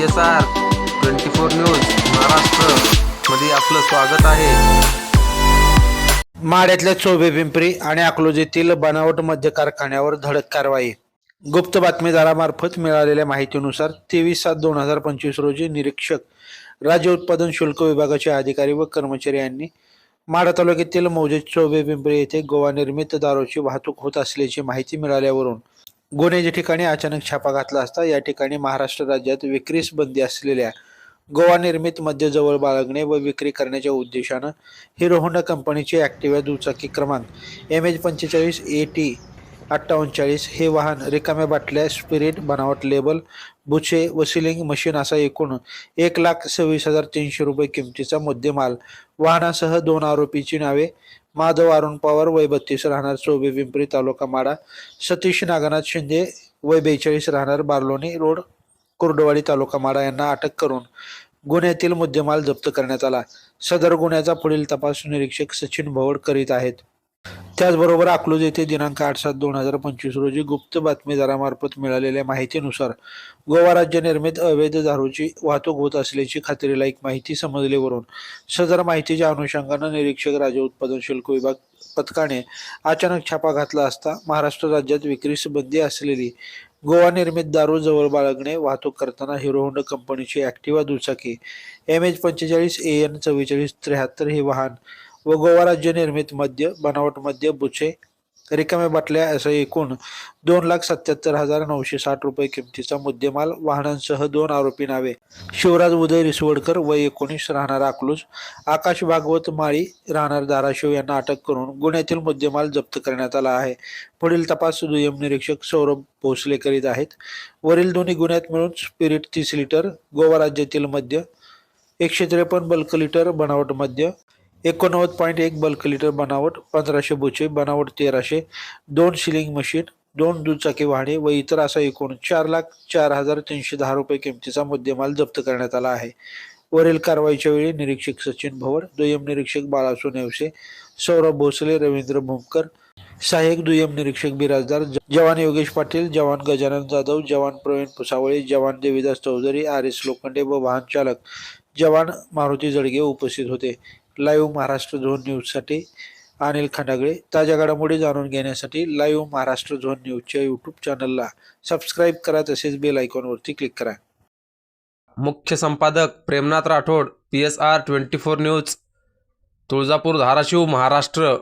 PSR 24 news Maharashtra मध्ये आपलं स्वागत आहे। माढ्यातल्या चोबे पिंपरी आणि अकलूजतील बनावट मद्य कारखान्यावर धडक कारवाई। गुप्त बातमीदारामार्फत मिळालेल्या माहितीनुसार 23/7/2025 रोजी निरीक्षक राज्य उत्पादन शुल्क विभागाचे अधिकारी व कर्मचारी यांनी माढा तालुक्यातील मौजे चोबे पिंपरी येथे गोवा निर्मित दारूची वाहतूक होत असल्याची माहिती मिळाल्यावरून गुन्ह्याच्या ठिकाणी अचानक छापा घातला असता या ठिकाणी महाराष्ट्र राज्यात विक्रीस बंदी असलेल्या गोवा निर्मित मद्य जवळ बाळगणे व विक्री करण्याच्या उद्देशानं हिरो होंडा कंपनीची ॲक्टिवा दुचाकी क्रमांक MH45 AT 5840 हे वाहन रिकाम्या बाटल्या, स्पिरिट, बनावट लेबल, बुचे व सिलिंग मशीन असा एकूण 1,26,300 रुपये किमतीचा मुद्देमाल वाहनासह 2 आरोपीची नावे माधव अरुण पवार वय 32 राहणार चोबे पिंपरी तालुका माढा, सतीश नागनाथ शिंदे वय 42 राहणार बार्लोनी रोड कुर्डवाडी तालुका माढा यांना अटक करून गुन्ह्यातील मुद्देमाल जप्त करण्यात आला। सदर गुन्ह्याचा पुढील तपास निरीक्षक सचिन भवड करीत आहेत। त्याचबरोबर अकलूज येथे दिनांक 8/7/2025 रोजी गुप्त बातमीदारामार्फत मिळालेल्या माहितीनुसार गोवा राज्य निर्मित अवैध दारूची वाहतूक होत असल्याची खात्रीलायक माहिती समजल्यावरून सदर माहितीच्या अनुषंगाने निरीक्षक राज्य उत्पादन शुल्क विभाग पथकाने अचानक छापा घातला असता महाराष्ट्र राज्यात विक्रीस बंदी असलेली गोवा निर्मित दारू जवळ बाळगणे वाहतूक करताना हिरो होंडा कंपनीची ॲक्टिवा दुचाकी MH45 AN 4473 हे वाहन व गोवा राज्य निर्मित मद्य, बनावट मद्य, बुचे, रिकाम्या बाटल्या असं एकूण 2,77,960 रुपये किमतीचा मुद्देमाल वाहनांसह 2 आरोपी नावे शिवराज उदय रिसवडकर वय 19 राहणार अकलूज, आकाश भागवत माळी राहणार धाराशिव यांना अटक करून गुन्ह्यातील मुद्देमाल जप्त करण्यात आला आहे। पुढील तपास दुय्यम निरीक्षक सौरभ भोसले करीत आहेत। वरील दोन्ही गुन्ह्यात मिळून स्पिरिट 30 लिटर, गोवा राज्यातील मद्य 153 बल्क लिटर, बनावट मद्य 89.1 बल्क लिटर बनावट, 1500 बुचे बनावट 1300, 2 सिलिंग मशीन, 2 दुचाकी वाहने व इतर असा एकूण 4,04,310 रुपये किमतीचा मुद्देमाल जप्त करण्यात आला आहे। वरील कारवाईच्या वेळी निरीक्षक सचिन भवड, दुय्यम निरीक्षक बाळासू नेवसे, सौरभ भोसले, रवींद्र भूमकर, सहाय्यक दुय्यम निरीक्षक बिराजदार, जवान योगेश पाटील, जवान गजानन जाधव, जवान प्रवीण पुसावळे, जवान देवीदास चौधरी, RS लोखंडे व वाहन चालक जवान मारुती जडगे उपस्थित होते। लाईव्ह महाराष्ट्र झोन न्यूजसाठी अनिल खंडागळे। ताज्या घडामोडी जाणून घेण्यासाठी लाईव्ह महाराष्ट्र झोन न्यूजच्या यूट्यूब चॅनलला सबस्क्राईब करा, तसेच बेल आयकॉनवरती क्लिक करा। मुख्य संपादक प्रेमनाथ राठोड, PSR 24 न्यूज, तुळजापूर, धाराशिव, महाराष्ट्र।